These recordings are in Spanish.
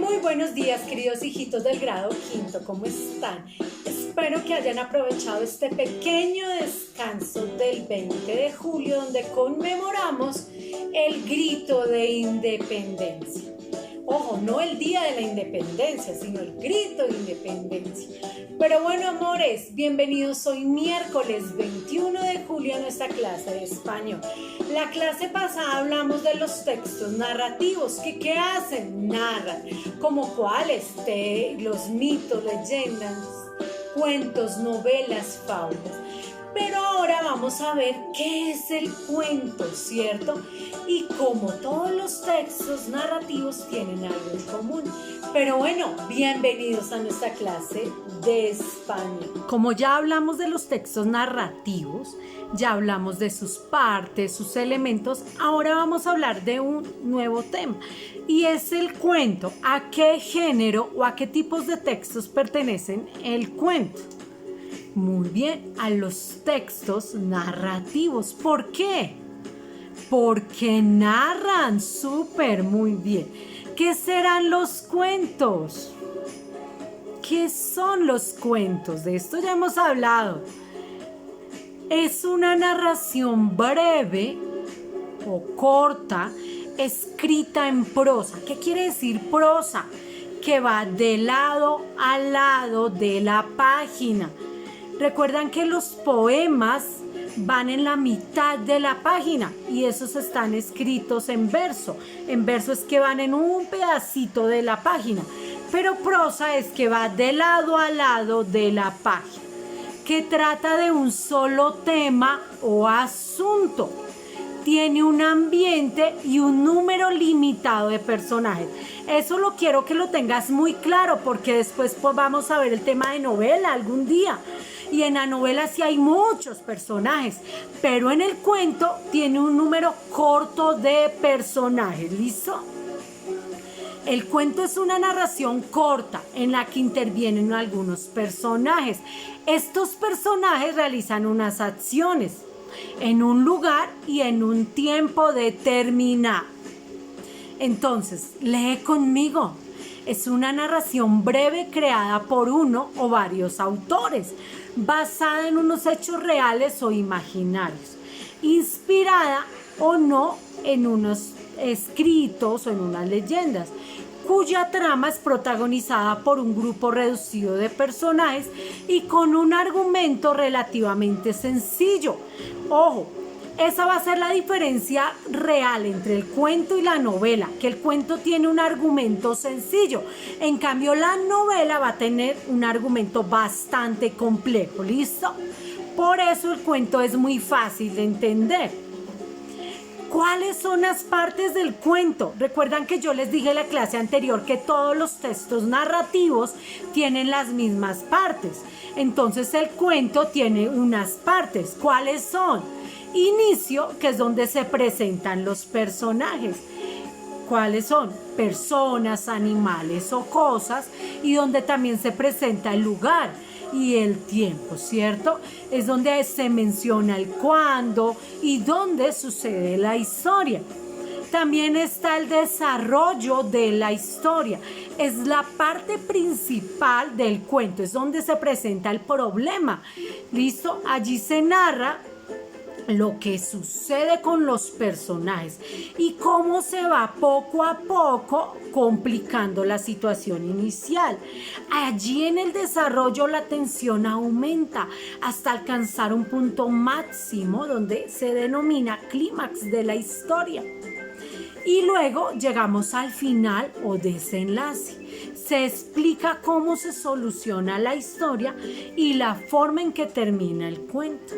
Muy buenos días, queridos hijitos del grado quinto, ¿cómo están? Espero que hayan aprovechado este pequeño descanso del 20 de julio donde conmemoramos el grito de independencia. Ojo, no el día de la independencia, sino el grito de independencia. Pero bueno, amores, bienvenidos hoy miércoles 21 de julio a nuestra clase de español. La clase pasada hablamos de los textos narrativos, que ¿qué hacen? Narran. ¿Como cuáles? Los mitos, leyendas, cuentos, novelas, fábulas. Pero ahora vamos a ver qué es el cuento, ¿cierto? Y como todos los textos narrativos tienen algo en común. Pero bueno, bienvenidos a nuestra clase de español. Como ya hablamos de los textos narrativos, ya hablamos de sus partes, sus elementos, ahora vamos a hablar de un nuevo tema. Y es el cuento. ¿A qué género o a qué tipos de textos pertenecen el cuento? Muy bien, a los textos narrativos. ¿Por qué? Porque narran. Súper, muy bien. ¿Qué serán los cuentos? ¿Qué son los cuentos? De esto ya hemos hablado. Es una narración breve o corta, escrita en prosa. ¿Qué quiere decir prosa? Que va de lado a lado de la página. Recuerdan que los poemas van en la mitad de la página y esos están escritos en verso. En verso es que van en un pedacito de la página, pero prosa es que va de lado a lado de la página, que trata de un solo tema o asunto. Tiene un ambiente y un número limitado de personajes. Eso lo quiero que lo tengas muy claro porque después vamos a ver el tema de novela algún día. Y en la novela sí hay muchos personajes, pero en el cuento tiene un número corto de personajes. ¿Listo? El cuento es una narración corta en la que intervienen algunos personajes. Estos personajes realizan unas acciones en un lugar y en un tiempo determinado. Entonces, lee conmigo. Es una narración breve creada por uno o varios autores, basada en unos hechos reales o imaginarios, inspirada o no en unos escritos o en unas leyendas, cuya trama es protagonizada por un grupo reducido de personajes y con un argumento relativamente sencillo. Ojo, esa va a ser la diferencia real entre el cuento y la novela, que el cuento tiene un argumento sencillo, en cambio la novela va a tener un argumento bastante complejo, ¿listo? Por eso el cuento es muy fácil de entender. ¿Cuáles son las partes del cuento? Recuerdan que yo les dije en la clase anterior que todos los textos narrativos tienen las mismas partes. Entonces el cuento tiene unas partes. ¿Cuáles son? Inicio, que es donde se presentan los personajes. ¿Cuáles son? Personas, animales o cosas, y donde también se presenta el lugar y el tiempo, ¿cierto? Es donde se menciona el cuándo y dónde sucede la historia. También está el desarrollo de la historia. Es la parte principal del cuento, es donde se presenta el problema. ¿Listo? Allí se narra lo que sucede con los personajes y cómo se va poco a poco complicando la situación inicial. Allí en el desarrollo la tensión aumenta hasta alcanzar un punto máximo donde se denomina clímax de la historia. Y luego llegamos al final o desenlace. Se explica cómo se soluciona la historia y la forma en que termina el cuento.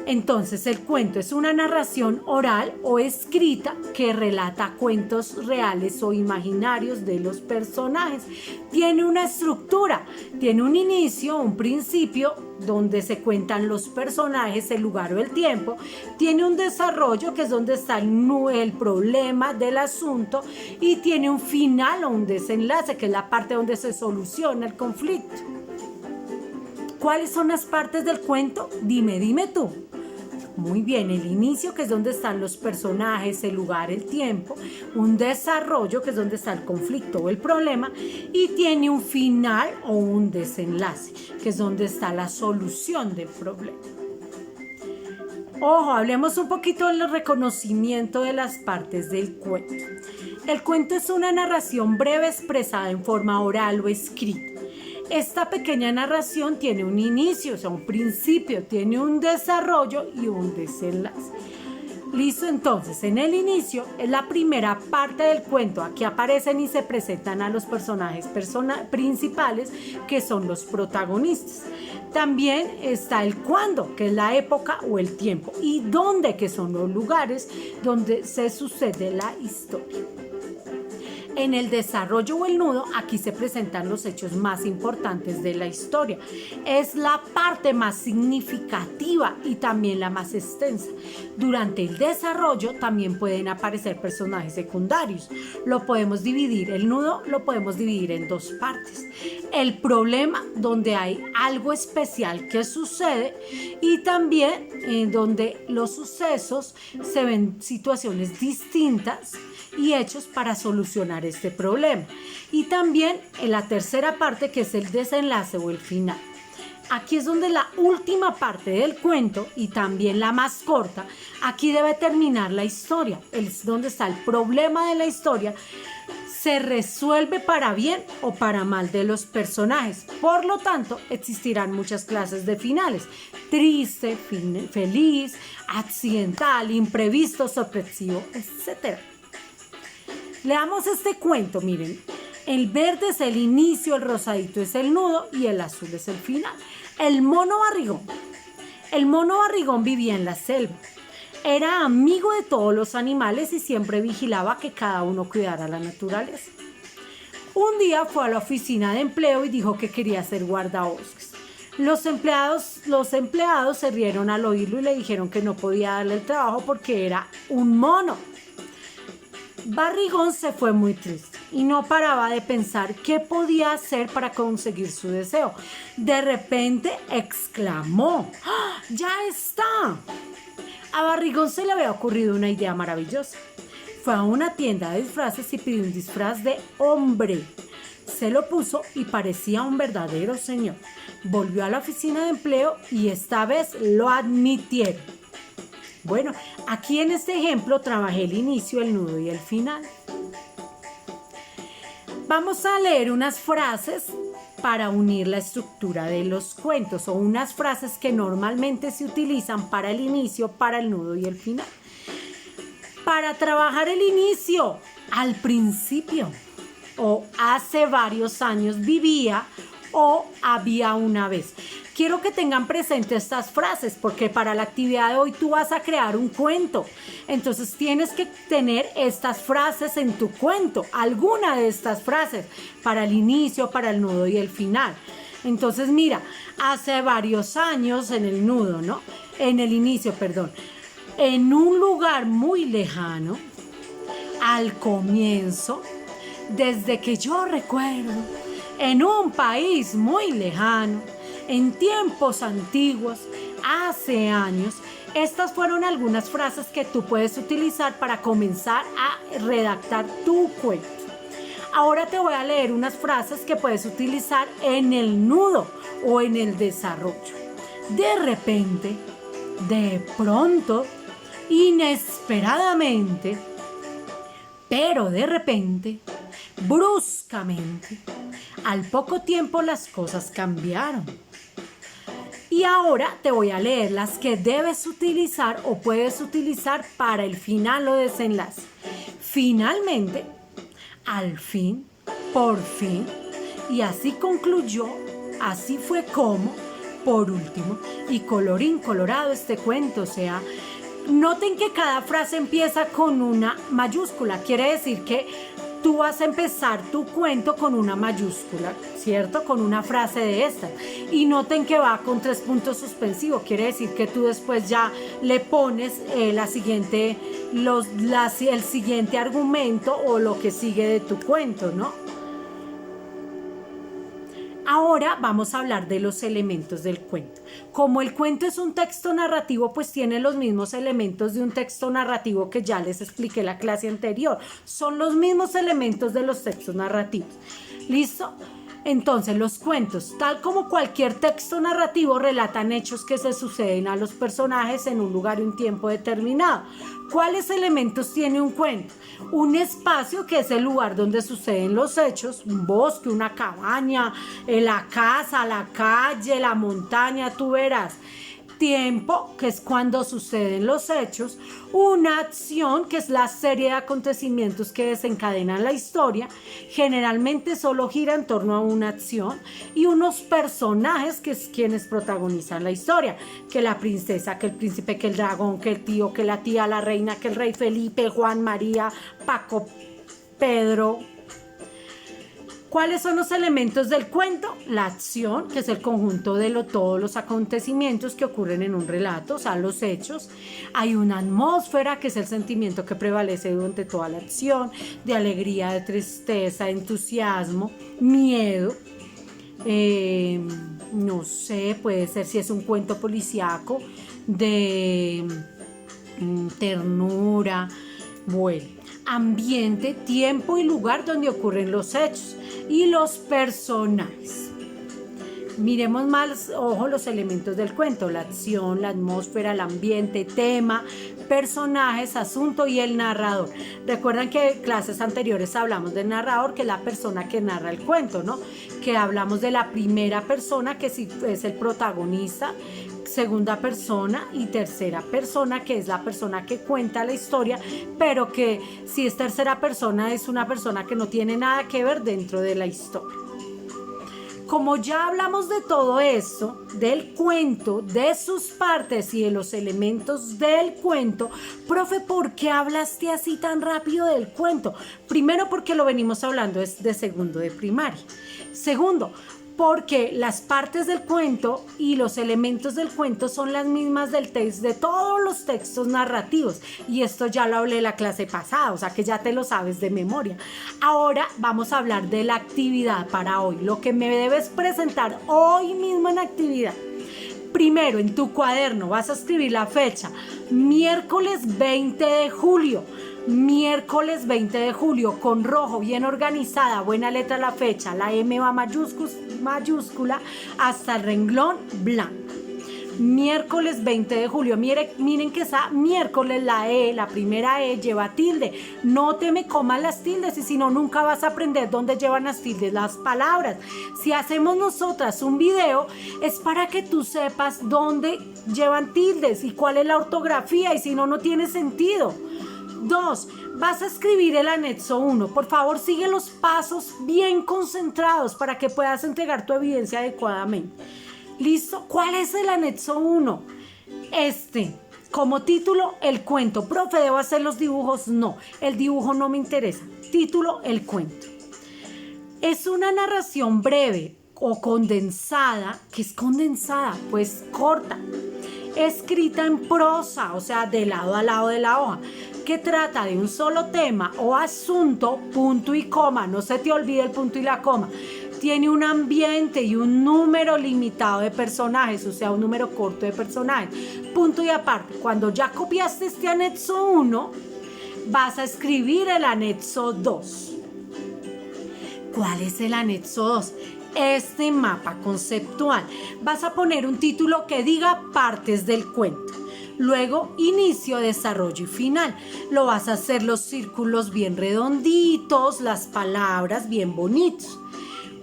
Entonces el cuento es una narración oral o escrita que relata cuentos reales o imaginarios de los personajes. Tiene una estructura, tiene un inicio, un principio donde se cuentan los personajes, el lugar o el tiempo. Tiene un desarrollo que es donde está el problema del asunto y tiene un final o un desenlace que es la parte donde se soluciona el conflicto. ¿Cuáles son las partes del cuento? Dime tú. Muy bien, el inicio, que es donde están los personajes, el lugar, el tiempo, un desarrollo, que es donde está el conflicto o el problema, y tiene un final o un desenlace, que es donde está la solución del problema. Ojo, hablemos un poquito del reconocimiento de las partes del cuento. El cuento es una narración breve expresada en forma oral o escrita. Esta pequeña narración tiene un inicio, o sea, un principio, tiene un desarrollo y un desenlace. Listo, entonces, en el inicio es la primera parte del cuento. Aquí aparecen y se presentan a los personajes principales, que son los protagonistas. También está el cuándo, que es la época o el tiempo, y dónde, que son los lugares donde se sucede la historia. En el desarrollo o el nudo, aquí se presentan los hechos más importantes de la historia. Es la parte más significativa y también la más extensa. Durante el desarrollo también pueden aparecer personajes secundarios. El nudo lo podemos dividir en dos partes. El problema, donde hay algo especial que sucede, y también donde los sucesos se ven situaciones distintas y hechos para solucionar este problema. Y también en la tercera parte, que es el desenlace o el final. Aquí es donde la última parte del cuento, y también la más corta, aquí debe terminar la historia. Es donde está el problema de la historia. Se resuelve para bien o para mal de los personajes. Por lo tanto, existirán muchas clases de finales: triste, feliz, accidental, imprevisto, sorpresivo, etc. Leamos este cuento, miren. El verde es el inicio, el rosadito es el nudo y el azul es el final. El mono barrigón. El mono barrigón vivía en la selva. Era amigo de todos los animales y siempre vigilaba que cada uno cuidara la naturaleza. Un día fue a la oficina de empleo y dijo que quería ser guardabosques. Los empleados se rieron al oírlo y le dijeron que no podía darle el trabajo porque era un mono. Barrigón se fue muy triste y no paraba de pensar qué podía hacer para conseguir su deseo. De repente exclamó: ¡Ah, ya está! A Barrigón se le había ocurrido una idea maravillosa. Fue a una tienda de disfraces y pidió un disfraz de hombre. Se lo puso y parecía un verdadero señor. Volvió a la oficina de empleo y esta vez lo admitieron. Bueno, aquí en este ejemplo trabajé el inicio, el nudo y el final. Vamos a leer unas frases para unir la estructura de los cuentos, o unas frases que normalmente se utilizan para el inicio, para el nudo y el final. Para trabajar el inicio, al principio, o hace varios años vivía, o había una vez. Quiero que tengan presente estas frases porque para la actividad de hoy tú vas a crear un cuento. Entonces tienes que tener estas frases en tu cuento, alguna de estas frases para el inicio, para el nudo y el final. Entonces mira, hace varios años en el nudo, ¿no? En el inicio, perdón. En un lugar muy lejano, al comienzo, desde que yo recuerdo, en un país muy lejano, en tiempos antiguos, hace años. Estas fueron algunas frases que tú puedes utilizar para comenzar a redactar tu cuento. Ahora te voy a leer unas frases que puedes utilizar en el nudo o en el desarrollo. De repente, de pronto, inesperadamente, pero de repente, bruscamente, al poco tiempo las cosas cambiaron. Y ahora te voy a leer las que debes utilizar o puedes utilizar para el final o desenlace. Finalmente, al fin, por fin, y así concluyó, así fue como, por último, y colorín colorado este cuento. O sea, noten que cada frase empieza con una mayúscula, quiere decir que tú vas a empezar tu cuento con una mayúscula, ¿cierto? Con una frase de esta. Y noten que va con 3 puntos suspensivos. Quiere decir que tú después ya le pones el siguiente argumento o lo que sigue de tu cuento, ¿no? Ahora vamos a hablar de los elementos del cuento. Como el cuento es un texto narrativo, pues tiene los mismos elementos de un texto narrativo que ya les expliqué en la clase anterior. Son los mismos elementos de los textos narrativos. ¿Listo? Entonces, los cuentos, tal como cualquier texto narrativo, relatan hechos que se suceden a los personajes en un lugar y un tiempo determinado. ¿Cuáles elementos tiene un cuento? Un espacio, que es el lugar donde suceden los hechos, un bosque, una cabaña, la casa, la calle, la montaña, tú verás. Tiempo, que es cuando suceden los hechos. Una acción, que es la serie de acontecimientos que desencadenan la historia. Generalmente solo gira en torno a una acción. Y unos personajes, que es quienes protagonizan la historia. Que la princesa, que el príncipe, que el dragón, que el tío, que la tía, la reina, que el rey Felipe, Juan, María, Paco, Pedro. ¿Cuáles son los elementos del cuento? La acción, que es el conjunto de todos los acontecimientos que ocurren en un relato, o sea, los hechos. Hay una atmósfera, que es el sentimiento que prevalece durante toda la acción, de alegría, de tristeza, entusiasmo, miedo. No sé, puede ser, si es un cuento policíaco, de ternura. Bueno, ambiente, tiempo y lugar donde ocurren los hechos. Y los personajes. Miremos más, ojo, los elementos del cuento: la acción, la atmósfera, el ambiente, tema, personajes, asunto y el narrador. Recuerdan que en clases anteriores hablamos del narrador, que es la persona que narra el cuento, ¿no? Que hablamos de la primera persona, que sí es el protagonista, segunda persona y tercera persona, que es la persona que cuenta la historia, pero que si es tercera persona es una persona que no tiene nada que ver dentro de la historia. Como ya hablamos de todo esto, del cuento, de sus partes y de los elementos del cuento, profe, ¿por qué hablaste así tan rápido del cuento? Primero, porque lo venimos hablando de segundo de primaria. Segundo, porque las partes del cuento y los elementos del cuento son las mismas del texto, de todos los textos narrativos, y esto ya lo hablé la clase pasada, o sea que ya te lo sabes de memoria. Ahora vamos a hablar de la actividad para hoy, lo que me debes presentar hoy mismo en actividad. Primero, en tu cuaderno vas a escribir la fecha, miércoles 20 de julio. Miércoles 20 de julio, con rojo, bien organizada, buena letra la fecha, la M va mayúscula hasta el renglón blanco. Miércoles 20 de julio, miren que esa miércoles, la primera E lleva tilde. No te me comas las tildes, y si no, nunca vas a aprender dónde llevan las tildes las palabras. Si hacemos nosotras un video, es para que tú sepas dónde llevan tildes y cuál es la ortografía, y si no, no tiene sentido. 2. Vas a escribir el anexo 1. Por favor, sigue los pasos bien concentrados para que puedas entregar tu evidencia adecuadamente. ¿Listo? ¿Cuál es el anexo 1? Como título, el cuento. Profe, ¿debo hacer los dibujos? No, el dibujo no me interesa. Título, el cuento. Es una narración breve o condensada. ¿Qué es condensada? Pues corta. Escrita en prosa, o sea, de lado a lado de la hoja, que trata de un solo tema o asunto, punto y coma, no se te olvide el punto y la coma. Tiene un ambiente y un número limitado de personajes, o sea, un número corto de personajes. Punto y aparte, cuando ya copiaste este anexo 1, vas a escribir el anexo 2. ¿Cuál es el anexo 2? Este mapa conceptual. Vas a poner un título que diga partes del cuento. Luego, inicio, desarrollo y final. Lo vas a hacer los círculos bien redonditos, las palabras bien bonitos.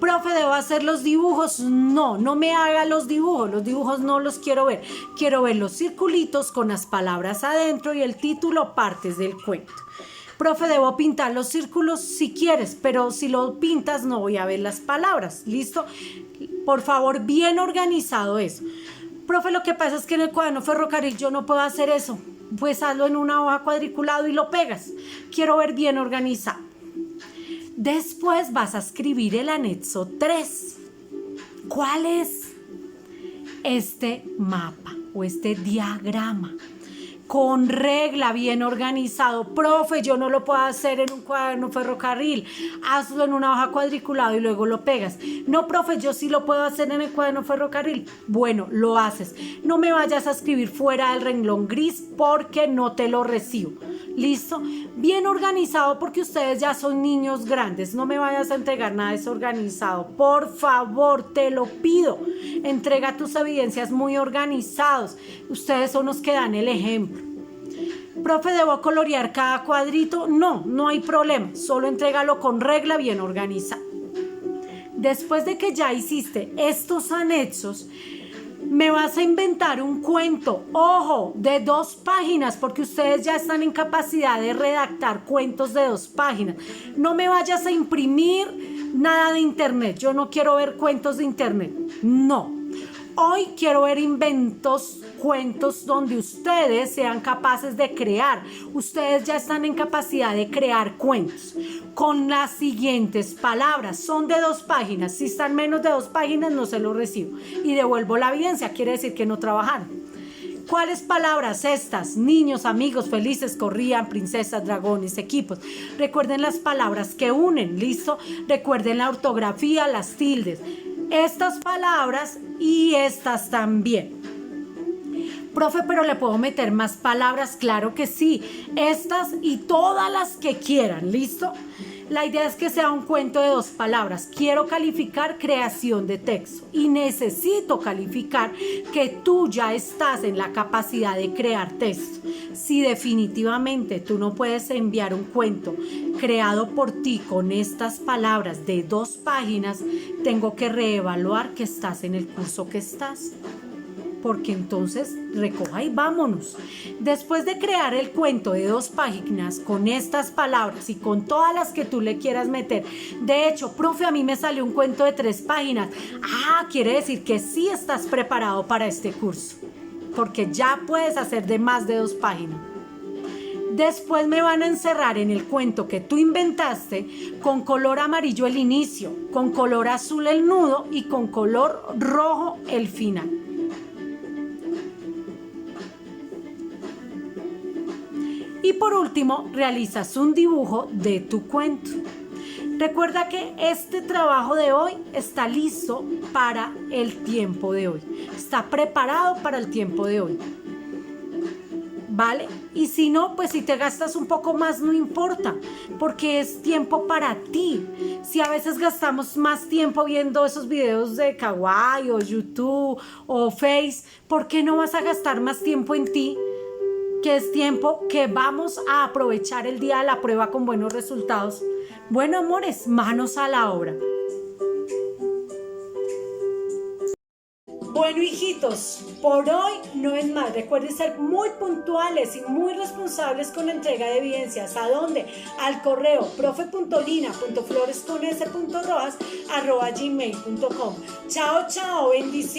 Profe, ¿debo hacer los dibujos? No, no me haga los dibujos no los quiero ver. Quiero ver los circulitos con las palabras adentro y el título, partes del cuento. Profe, ¿debo pintar los círculos? Si quieres, pero si lo pintas no voy a ver las palabras. ¿Listo? Por favor, bien organizado eso. Profe, lo que pasa es que en el cuaderno ferrocarril yo no puedo hacer eso. Pues hazlo en una hoja cuadriculado y lo pegas. Quiero ver bien organizado. Después vas a escribir el anexo 3. ¿Cuál es? Este mapa o este diagrama. con regla, bien organizado. Profe, yo no lo puedo hacer en un cuaderno ferrocarril, hazlo en una hoja cuadriculada y luego lo pegas. No, profe, yo sí lo puedo hacer en el cuaderno ferrocarril. Bueno, lo haces. No me vayas a escribir fuera del renglón gris porque no te lo recibo. ¿Listo? Bien organizado porque ustedes ya son niños grandes. No me vayas a entregar nada desorganizado. Por favor, te lo pido. Entrega tus evidencias muy organizados. Ustedes son los que dan el ejemplo. Profe, ¿debo colorear cada cuadrito? No, no hay problema. Solo entrégalo con regla bien organizada. Después de que ya hiciste estos anexos, me vas a inventar un cuento, ojo, de 2 páginas, porque ustedes ya están en capacidad de redactar cuentos de 2 páginas. No me vayas a imprimir nada de internet. Yo no quiero ver cuentos de internet. No. Hoy quiero ver cuentos donde ustedes sean capaces de crear. Ustedes ya están en capacidad de crear cuentos con las siguientes palabras. Son de 2 páginas. Si están menos de 2 páginas, no se los recibo y devuelvo la evidencia. Quiere decir que no trabajaron. ¿Cuáles palabras? Estas: niños, amigos, felices, corrían, princesas, dragones, equipos. Recuerden las palabras que unen, ¿listo? Recuerden la ortografía, las tildes. Estas palabras y estas también. Profe, pero ¿le puedo meter más palabras? Claro que sí. Estas y todas las que quieran, ¿listo? La idea es que sea un cuento de 2 palabras. Quiero calificar creación de texto y necesito calificar que tú ya estás en la capacidad de crear texto. Si definitivamente tú no puedes enviar un cuento creado por ti con estas palabras de 2 páginas, tengo que reevaluar que estás en el curso que estás. Porque entonces recoja y vámonos. Después de crear el cuento de 2 páginas con estas palabras y con todas las que tú le quieras meter, de hecho, profe, a mí me salió un cuento de 3 páginas. Quiere decir que sí estás preparado para este curso, porque ya puedes hacer de más de 2 páginas. Después me van a encerrar en el cuento que tú inventaste con color amarillo el inicio, con color azul el nudo y con color rojo el final. Y por último, realizas un dibujo de tu cuento. Recuerda que este trabajo de hoy está listo para el tiempo de hoy. Está preparado para el tiempo de hoy. ¿Vale? Y si no, pues si te gastas un poco más, no importa, porque es tiempo para ti. Si a veces gastamos más tiempo viendo esos videos de Kawaii o YouTube o Face, ¿por qué no vas a gastar más tiempo en ti? Que es tiempo que vamos a aprovechar el día de la prueba con buenos resultados. Bueno, amores, manos a la obra. Bueno, hijitos, por hoy no es más. Recuerden ser muy puntuales y muy responsables con la entrega de evidencias. ¿A dónde? Al correo profe.lina.flores@gmail.com. Chao, chao, bendiciones.